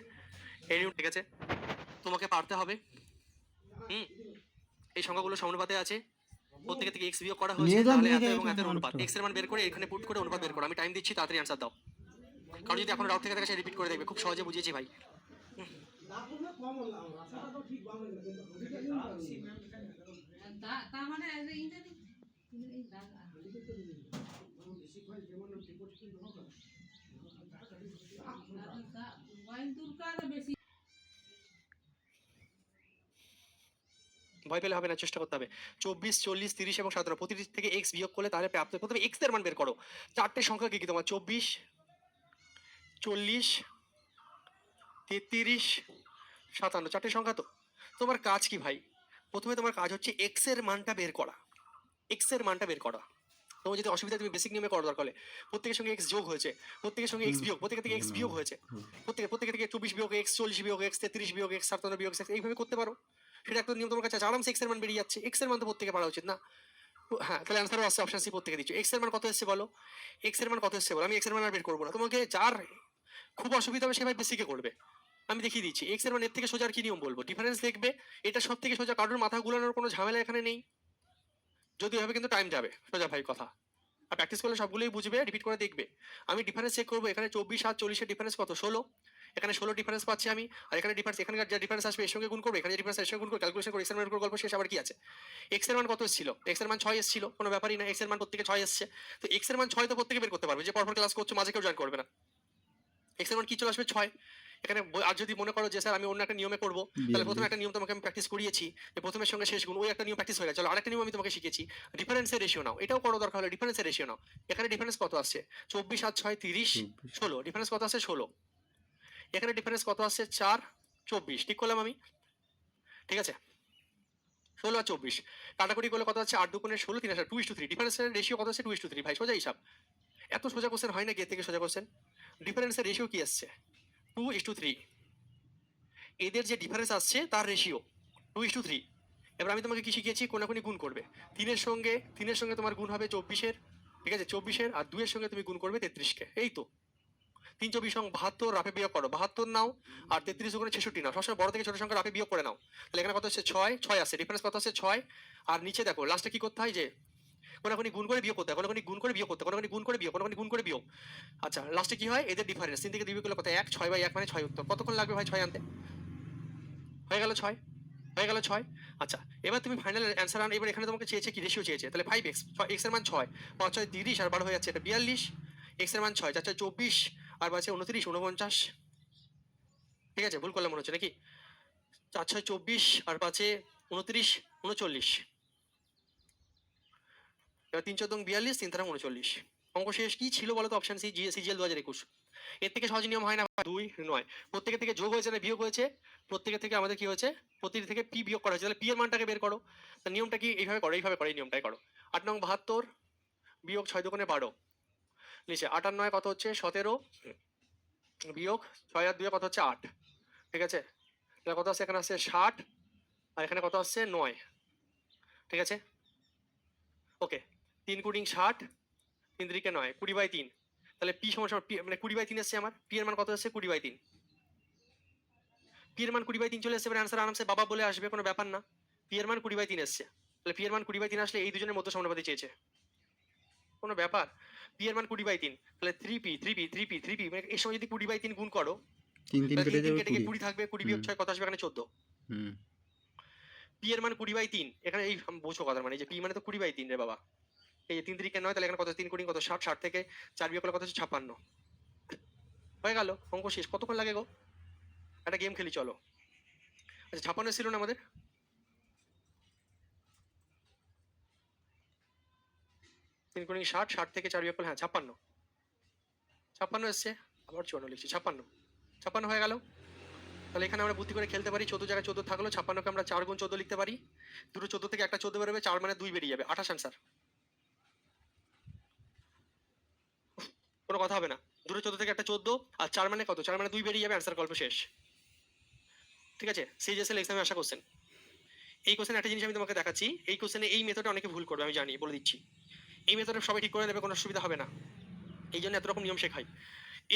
এই নিয়ম, ঠিক আছে, তোমাকে পারতে হবে। এই সংখ্যাগুলো সমানুপাতে আছে, প্রত্যেকে থেকে এক্স বিয়োগ করা হয়েছে, তাহলে এত এবং এতের অনুপাত। এক্স এর মান বের করে এখানে পুট করে অনুপাত বের করো। আমি টাইম দিচ্ছি, তাড়াতাড়ি অ্যান্সার দাও। কারণ যদি এখন ডাউট থেকে থাকে সে রিপিট করে দেখবে, খুব সহজে বুঝিয়েছি ভাই। ভয় পেলে হবে না, চেষ্টা করতে হবে। 24, 40, 30 এবং 17 প্রতিটি থেকে এক্স বিয়োগ করলে তাহলে প্রাপ্ত, প্রথমে এক্স এর মান বের করো। 4টে সংখ্যা কি কি তোমার? 24, 40, 33, 57, 4টে সংখ্যা। তো তোমার কাজ কি ভাই? প্রথমে তোমার কাজ হচ্ছে এক্স এর মানটা বের করা। এক্স এর মানটা বের করা। তোমার যদি অসুবিধা, তুমি বেসিক নিয়মে করো দরকার হলে। প্রত্যেকের সঙ্গে এক্স যোগ হয়েছে, প্রত্যেকের সঙ্গে এক্স বিয়োগ, প্রত্যেকের থেকে এক্স বিয়োগ হয়েছে, প্রত্যেকে থেকে 24 বিয়োগ এক্স, 40 বিয়োগ এক্স, 33 বিয়োগ এক্স, 57 বিয়োগ এক্স, এইভাবে করতে পারো। সেটা একটা নিয়ম তোমার কাছে আছে, আরামসে এক্স এর মান বেরিয়ে যাচ্ছে। এক্স এর মান তো প্রত্যেকে পারা উচিত না? হ্যাঁ, তাহলে অ্যান্সারও আসছে, অপশন সি প্রত্যেকে দিচ্ছ। এক্স এর মান কত এসছে বলো? এক্স এর মান কত এসছে বলো? আমি এক্স এর মান আর বের করবো না, তোমাকে যার খুব অসুবিধা হবে সে ভাই বেসিকে করবে। আমি দেখিয়ে দিচ্ছি এক্স এর মান এর থেকে সোজা আর কি নিয়ম বলবো? ডিফারেন্স দেখবে, এটা সব থেকে সোজা, কারোর মাথা গুলানোর কোনো ঝামেলা এখানে নেই। যদি হবে কিন্তু টাইম যাবে, সোজা ভাই কথা। আর প্র্যাকটিস করলে সবগুলোই বুঝবে, রিপিট করে দেখবে। আমি ডিফারেন্স চেক করবো, এখানে 24 আর 40-এর ডিফারেন্স কত? 16। এখানে 16 ডিফারেন্স পাচ্ছি আমি, আর এখানে ডিফারেন্স, এখানকার যে ডিফারেন্স আসবে এর সঙ্গে গুণ করবো, এখানে যে ডিফারেন্স এর সঙ্গে গুণ করে ক্যালকুলেশন করে এক্স এর মান করে গল্প শেষ। আবার কি আছে? এক্স এর মান কত এসেছিল? এক্স এর মান 6 এসেছিল, কোনো ব্যাপারই না, এক্স এর মান প্রত্যেকে 6 এসছে। তো এক্স এর মান 6 তো প্রত্যেকে বের করতে পারবে, যে পরপর ক্লাস করছো মাঝে কেউ জয়েন করবে না। এক্স এর মান কি চলে আসবে? 6। এখানে আর যদি মনে করো যে স্যার আমি অন্য একটা নিয়মে করবো, তাহলে প্রথমে একটা নিয়ম তোমাকে আমি প্র্যাকটিস করিয়েছি, যে প্রথমের সঙ্গে শেষ গুণ, ওই একটা নিয়ম প্র্যাকটিস হয়ে গেছে। চলো আরেকটা নিয়ম আমি তোমাকে শিখেছি, ডিফারেন্সের রেশিও নাও। এটাও করো দরকার হলে, ডিফারেন্সের রেশিও নাও। এখানে ডিফারেন্স কত আসছে? 24 আর 6, 30, 16। ডিফারেন্স কত আসছে? 16। এখানে ডিফারেন্স কত আসছে? 4, 24। ঠিক করলাম আমি? ঠিক আছে, 16 আর 24 কাটাকুটি করলে কত আছে? 8 দুগুণে 16, 3 আসে 2:3। ডিফারেন্সের রেশিও কত আছে? 2:3 ভাই, সোজা হিসাব। এত সোজা কোশ্চেন হয় না, গিয়ে থেকে সোজা কোশ্চেন। ডিফারেন্সের রেশিও কি আসছে? 2:3। এদের যে ডিফারেন্স আসছে তার রেশিও 2:3। এবার আমি তোমাকে কি শিখিয়েছি? কোনাকুনি গুণ করবে। 3-এর সঙ্গে তোমার গুণ হবে 24-এর, ঠিক আছে, 24-এর আর 2-এর সঙ্গে তুমি গুণ করবে 33-কে। এই তো 3 24 72, রাফে বিয়োগ করো 72 নাও, আর 33 গুণে 66 নাও। সবসময় বড় থেকে ছোট সংখ্যা রাফে বিয়োগ করে নাও। তাহলে এখানে কত হচ্ছে 6, 6 আছে, ডিফারেন্স কত আছে 6। আর নিচে দেখো লাস্টে কি করতে হয়, যে কোনাকুনি গুণ করে বিয়োগ করতে হয়, কোনাকুনি গুণ করে বিয়োগ করতে হয়, কোনাকুনি গুণ করে বিয়োগ, কোনাকুনি গুণ করে বিয়োগ। আচ্ছা লাস্টে কি হয়, এদের ডিফারেন্স 3 থেকে 2 বিয়োগ করলে কত, 1, 6/1 মানে 6 উত্তর। কতক্ষণ লাগবে ভাই 6 আনতে? হয়ে গেল 6, হয়ে গেল 6। আচ্ছা এবার তুমি ফাইনাল অ্যান্সার আন। এবার এখানে তোমাকে চেয়েছে কি, রেশিও চেয়েছে। তাহলে 5x, x এর মান 6, 5 6 30 আর 12 হয়ে যাচ্ছে এটা 42। x এর মান 6, 4 4 24 আর বাজে 29 49। ঠিক আছে, ভুল করলাম মনে হচ্ছে নাকি? 4 6 24 আর 5 29 39। এবার 3 14 42, 3 3 39। অঙ্ক শেষ। কি ছিল বলো তো? Option C, CGL 2021। এর থেকে সহজ নিয়ম হয় না? 2 9, প্রত্যেকের থেকে যোগ হয়েছে না বিয়োগ হয়েছে? প্রত্যেকের থেকে আমাদের কি হয়েছে, প্রতিটি থেকে পি বিয়োগ করা হয়েছে। তাহলে পি এর মানটাকে বের করো। তা নিয়মটা কি? এইভাবে করো, এইভাবে করো, এই নিয়মটাই করো। 8 নং 72 বিয়োগ 6 দুগুণে 12, নিচে 8 আর 9 কত হচ্ছে 17, বিয়োগ 6 আর 2 কত হচ্ছে 8। ঠিক আছে, তাহলে কত আসছে, এখানে আসছে 60 আর এখানে কত আসছে 9। ঠিক আছে, ওকে। 3 কুড়ি 60, 3 3 9, 20/3। তাহলে পি সমান সমান মানে 20/3 এসছে আমার। পি এর মান কত এসছে 20/3। পি এর মান 20/3 চলে এসছে। এবার অ্যান্সার আরামসে বাবা বলে আসবে, কোনো ব্যাপার না। পি এর মান 20/3 এসছে। তাহলে পি এর মান 20/3 আসলে এই দুজনের মধ্যে সমানুপাতি চেয়েছে, কোনো ব্যাপার। পি এর মান 20/3, তাহলে 3p 3p 3p 3p মানে এর সময় যদি 20/3 গুণ করো, 3 3 তাহলে কেটে 3 যাবে 3 কেটে 20। গিয়ে 20 থাকবে, 20 বিয়োগ 6 কত আসবে, এখানে 14। হুম পি এর মান 20/3, এখানে এই বুঝো কথা, মানে এই যে পি মানে তো 20/3 রে বাবা। এই যে 3 3 9, তাহলে এখানে কত, 3 কুড়ি কত 60, 60 থেকে 4 বিয়োগ করলে কত হচ্ছে 56। হয়ে গেল, অঙ্ক শেষ। কতক্ষণ লাগে গো? একটা গেম খেলি চলো। আচ্ছা 56 ছিল না আমাদের? 3 কুড়ি 60, 60 থেকে 4 বিয়োগ করলে হ্যাঁ 56, 56 এসছে। আবার 54 লিখছি, 56, 56 হয়ে গেল। তাহলে এখানে আমরা বুদ্ধি করে খেলতে পারি, 14 জায়গায় 14 থাকলো, 56কে আমরা 4 গুণ 14 লিখতে পারি। দুটো 14 থেকে একটা 14 বেরোবে, 4 মানে 2 বেরিয়ে যাবে, 28 আনসার। কোনো কথা হবে না, দুটো 14 থেকে একটা 14 আর 4 মানে কত, 4 মানে 2 বেরিয়ে যাবে, আনসার, গল্প শেষ। ঠিক আছে, সিজিএসএল এক্সামে আসা কোশ্চেন। এই কোশ্চেন একটা জিনিস আমি তোমাকে দেখাচ্ছি, এই কোশ্চেনে এই মেথডে অনেকে ভুল করবে, আমি জানি, বলে দিচ্ছি। এই মেথডে সবাই ঠিক করে নেবে, কোনো অসুবিধা হবে না। এই জন্য এত রকম নিয়ম শেখাই।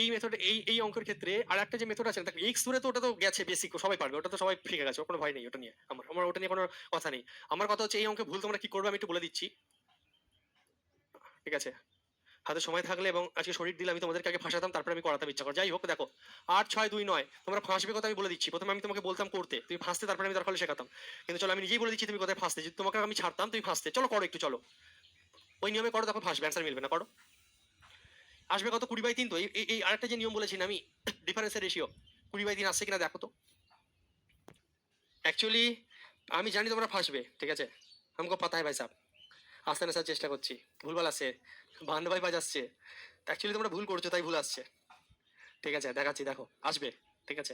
এই মেথডে, এই অঙ্কের ক্ষেত্রে আর একটা যে মেথড আছে দেখো, এক্স ধরে তো ওটা তো গেছে বেসিক, সবাই পারবে, ওটা তো সবাই শিখে গেছে, কোনো ভয় নেই ওটা নিয়ে। আমার আমার ওটা নিয়ে কোনো কথা নেই। আমার কথা হচ্ছে এই অঙ্কে ভুল তোমরা কি করবে আমি একটু বলে দিচ্ছি। ঠিক আছে, হাতে সময় থাকলে এবং আজকে শরীর দিলে আমি তোমাদেরকে আগে ফাঁসাতাম, তারপরে আমি করাতাম ইচ্ছা করে। যাই হোক দেখো, 8 6 2 9, তোমরা ফাঁসবে কথা আমি বলে দিচ্ছি। প্রথমে আমি তোমাকে বলতাম করতে, তুমি ফাঁসতে, তারপরে আমি দরকার হলে শেখাতাম। কিন্তু চলো আমি নিজেই বলে দিচ্ছি তুমি কোথায় ফাঁসতে, যদি তোমাকে আমি ছাড়তাম তুমি ফাঁসতে। চলো করো একটু, চলো ওই নিয়মে করো, তখন ফাঁসবে, অ্যান্সার মিলবে না। করো, আসবে কত 20/3। তো এই আরেকটা যে নিয়ম বলেছি না আমি, ডিফারেন্সের রেশিও, 20/3 আসছে কিনা দেখো তো। অ্যাকচুয়ালি আমি জানি তোমরা ফাঁসবে, ঠিক আছে, আমাকে পাতা হয় ভাই সাহেব, আস্তে আসার চেষ্টা করছি। ভুলভাল আসছে, বান্ন ভাই বাজাচ্ছে, অ্যাকচুয়ালি তোমরা ভুল করছো তাই ভুল আসছে। ঠিক আছে দেখাচ্ছি, দেখো আসবে। ঠিক আছে,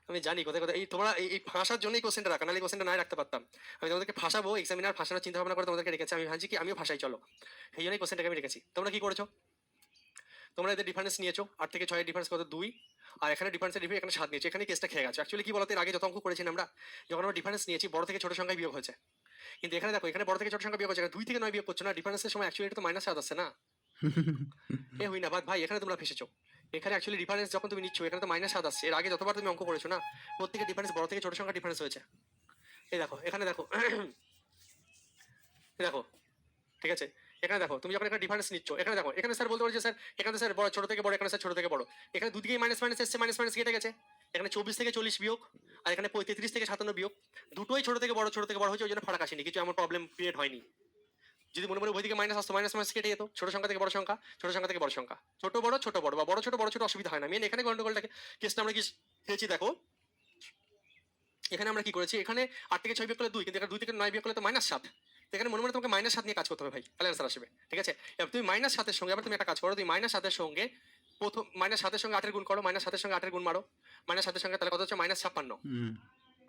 আমি জানি কোথায় কোথায় এই তোমরা এই ফাঁসার জন্যই কোশ্চেনটা রাখা, নাহলে কোশ্চেনটা নাই রাখতে পারতাম। আমি তোমাদেরকে ফাঁসাবো, এক্সামিনার ফাঁসানোর চিন্তা ভাবনা করে তোমাদেরকে রেখেছি। আমি ভাবছি কি আমিও ফাঁসাই, চলো, সেই জন্যই কোশ্চেনটাকে আমি রেখেছি। তোমরা কি করেছো, তোমরা এদের ডিফারেন্স নিয়েছো, 8 থেকে 6 এর ডিফারেন্স কত 2, আর এখানে ডিফারেন্সের ডিফারেন্স এখানে 7 নিয়েছে, এখানে কেসটা খেয়ে গেছে। অ্যাকচুয়ালি কি বলতো, এর আগে যত অঙ্ক করেছি আমরা, যখন আমরা ডিফারেন্স নিয়েছি বড় থেকে ছোট সংখ্যায় বিয়োগ হয়েছে। কিন্তু এখানে দেখো, এখানে বড় থেকে ছোট সংখ্যা বিয়োগ হচ্ছে, 2 থেকে 9 বিয়োগ করছো না, ডিফারেন্সের সময় অ্যাকচুয়ালি এটা তো -7 আসছে না। এ হই না বাদ ভাই, এখানে তোমরা ফেসেছো। এখানে অ্যাকচুয়ালি ডিফারেন্স যখন তুমি নিচ্ছ, এখানে তো -7 আসছে। এর আগে যতবার তুমি অঙ্ক করেছো না, প্রত্যেকের ডিফারেন্স বড় থেকে ছোট সংখ্যা ডিফারেন্স হয়েছে। এই দেখো, এখানে দেখো, দেখো, ঠিক আছে, এখানে দেখো, তুমি যখন এখানে ডিফারেন্স নিচ্ছ, এখানে দেখো, এখানে স্যার বলতে পারছে স্যার এখানে স্যার বড় ছোট থেকে বড়, এখানে স্যার ছোট থেকে বড়, এখানে দুদিকেই মাইনাস মাইনাস এসছে, মাইনাস মাইনাস কেটে গেছে। এখানে 24 থেকে 40 বিয়োগ, আর এখানে 33 থেকে 57 বিয়োগ, দুটোই ছোট থেকে বড় হয়েছে, ওই জন্য ফারাক আসেনি, কিছু এমন প্রবলেম ক্রিয়েট হয়নি। যদি মনে মনে ওই দিকে মাইনাস আসতো, মাইনাস মাইনাস কেটে যেত, ছোট সংখ্যা থেকে বড় সংখ্যা, ছোট সংখ্যা থেকে বড় সংখ্যা, ছোট বড় বা বড় ছোট অসুবিধা হয় না। মেন এখানে গন্ডগোলটাকে কেসটা আমরা কি খেয়েছি দেখো, এখানে আমরা কি করেছি, এখানে 8 থেকে 6 বিয়োগ করলে 2, কিন্তু এখানে 2 থেকে 9 বিয়োগ করলে তো -7। এখানে মনে মনে তোমাকে -7 নিয়ে কাজ করতে হবে ভাই, তাহলে অ্যান্সার আসবে। ঠিক আছে, এবার তুমি -7 এর সঙ্গে আবার তুমি একটা কাজ করো, তুমি -7 এর সঙ্গে প্রথম -7 এর সঙ্গে 8 এর গুণ করো, -7 এর সঙ্গে 8 এর গুণ মারো, -7 এর সঙ্গে তাহলে কত হচ্ছে -56।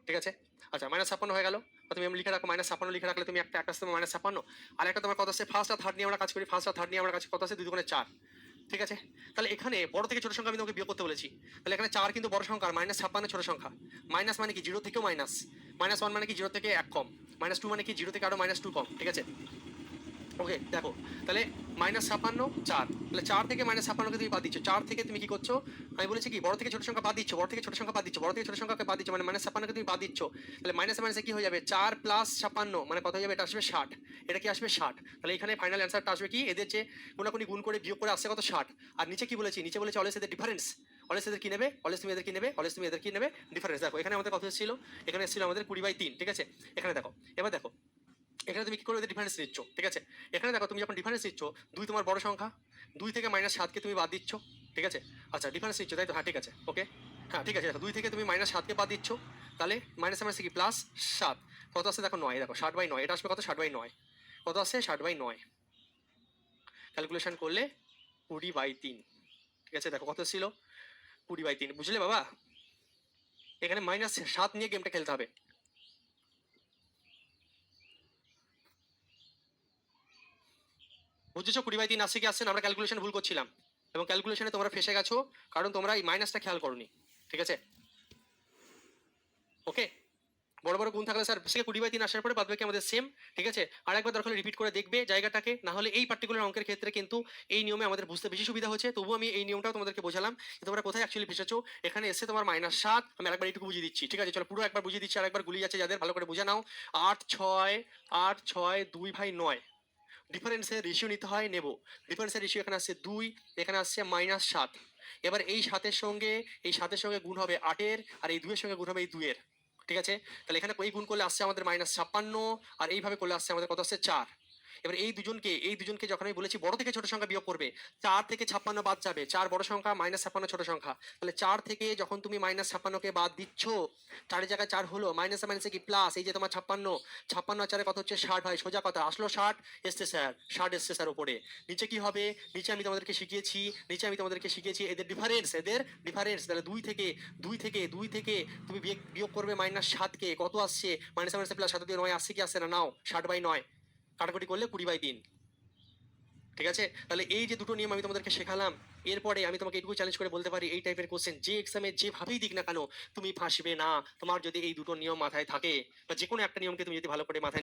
ঠিক আছে, আচ্ছা -56 হয়ে গেল। তুমি লিখে রাখো, -56 লিখে রাখলে তুমি একটা আসতে -56, আর একটা তোমার কত আছে, ফার্স্ট আর থার্ড নিয়ে আমরা কাজ করি, ফার্স্ট আর থার্ড নিয়ে আমরা কাজ কত আছে, 2 দুগুণে 4। ঠিক আছে, তাহলে এখানে বড় থেকে ছোট সংখ্যা আমি তোমাকে বিয়োগ করতে বলেছি, তাহলে এখানে 4 কিন্তু বড় সংখ্যা, আর -56 ছোট সংখ্যা। মাইনাস মানে কি 0 থেকেও মাইনাস, -1 মানে কি 0 থেকে 1 কম, -2 মানে কি 0 থেকে আরো -2 কম। ঠিক আছে, ওকে দেখো, তাহলে -56 4, তাহলে 4 থেকে -56কে তুমি বাদ দিচ্ছ। 4 থেকে তুমি কি করছো, আমি বলেছি কি বড় থেকে ছোট সংখ্যা বাদ দিচ্ছ, বড় থেকে ছোট সংখ্যা বাদ দিচ্ছ, বড় থেকে ছোট সংখ্যাকে বাদ দিচ্ছ, মানে -56কে তুমি বাদ দিচ্ছ। তাহলে মাইনাসে মাইনাসে কি হয়ে যাবে, 4 + 56 মানে কত হয়ে যাবে, এটা আসবে 60। এটা কি আসবে 60। তাহলে এখানে ফাইনাল অ্যান্সারটা আসবে কি, এদের যে কোনাকুনি গুণ করে বিয়োগ করে আসছে কত 60। আর নিচে কি বলেছি, নিচে বলেছি অলওয়েজ এদের ডিফারেন্স, অলওয়েজ এদের কি নেবে, অলওয়েজ তুমি এদের কি নেবে, অলওয়েজ তুমি এদের কি নেবে, ডিফারেন্স। দেখো এখানে আমাদের কত এসেছিল, এখানে এসেছিল আমাদের 20/3, ঠিক আছে। এখানে দেখো, এবার দেখো এখানে তুমি কি করে ওদের ডিফারেন্স নিচ্ছ, ঠিক আছে। এখানে দেখো তুমি যখন ডিফারেন্স নিচ্ছ, 2 তোমার বড় সংখ্যা, 2 থেকে -7কে তুমি বাদ দিচ্ছ, ঠিক আছে। আচ্ছা ডিফারেন্স নিচ্ছ তাই তো, হ্যাঁ ঠিক আছে, ওকে। হ্যাঁ ঠিক আছে, দেখো 2 থেকে তুমি -7কে বাদ দিচ্ছ, তাহলে মাইনাস মাইনাস কি +7, কত আসছে দেখো 9, দেখো 60/9, এটা আসবে কত 60/9, কত আসছে 60/9, ক্যালকুলেশন করলে 20/3, ঠিক আছে। দেখো কত ছিল 20/3, বুঝলে বাবা। এখানে -7 নিয়ে গেমটা খেলতে হবে। বুঝেছো 20/3 আসছে কি আসছে না, আমরা ক্যালকুলেশন ভুল করছিলাম, এবং ক্যালকুলেশনে তোমরা ফেসে গেছো, কারণ তোমরা এই মাইনাসটা খেয়াল করনি, ঠিক আছে। ওকে, বড় বড় গুণ থাকলে স্যার সে 20/3 আসার পরে বাদ বাকি আমাদের সেম, ঠিক আছে। আর একবার দরকার হলে রিপিট করে দেখবে জায়গাটাকে, না হলে এই পার্টিকুলার অঙ্কের ক্ষেত্রে কিন্তু এই নিয়মে আমাদের বুঝতে বেশি সুবিধা হচ্ছে। তবু আমি এই নিয়মটাও তোমাদেরকে বোঝালাম যে তোমরা কোথায় অ্যাকচুয়ালি ফেসেছো। এখানে এসে তোমার -7, আমি আরেকবার এইটুকু বুঝিয়ে দিচ্ছি, ঠিক আছে। চলো পুরো একবার বুঝিয়ে দিচ্ছি, আরেকবার গুলিয়ে যাচ্ছে যাদের, ভালো করে বুঝে নাও। 8 6 2/9, ডিফারেন্সের রেশিও নিতে হয়, নেব। ডিফারেন্সের রেশিও এখানে আসছে 2, এখানে আসছে -7। এবার এই 7-এর সঙ্গে এই 7-এর সঙ্গে গুণ হবে 8-এর, আর এই 2-এর সঙ্গে গুণ হবে এই 2-এর, ঠিক আছে। তাহলে এখানে এই গুণ করলে আসছে আমাদের -56, আর এইভাবে করলে আসছে আমাদের কত আসছে 4। এবার এই দুজনকে যখন আমি বলেছি বড় থেকে ছোট সংখ্যা বিয়োগ করবে, 4 থেকে 56 বাদ যাবে, 4 বড় সংখ্যা, -56 ছোট সংখ্যা। তাহলে 4 থেকে যখন তুমি -56কে বাদ দিচ্ছ, 4 জায়গায় 4 হলো, মাইনাসে মাইনাসে কি প্লাস, এই যে তোমার 56, 56 আর 4 কত হচ্ছে 60, ভাই সোজা কথা, আসলো 60, এসছে স্যার 60, এসছে স্যার উপরে। নিচে কি হবে, নিচে আমি তোমাদেরকে শিখিয়েছি এদের ডিফারেন্স। তাহলে 2 থেকে তুমি বিয়োগ করবে -7কে, কত আসছে, মাইনাসে মাইনাসে প্লাস 7 দিয়ে 9 আসছে কি আসছে না, নাও 60/9, কাটাকুটি করলে 20/3, ঠিক আছে। তাহলে এই যে দুটো নিয়ম আমি তোমাদেরকে শেখালাম, এরপরে আমি তোমাকে এইটুকু চ্যালেঞ্জ করে বলতে পারি, এই টাইপের কোশ্চেন যে এক্সামে যেভাবেই দিক না কেন তুমি ফাঁসবে না, তোমার যদি এই দুটো নিয়ম মাথায় থাকে, বা যে কোনো একটা নিয়মকে তুমি যদি ভালো করে মাথায়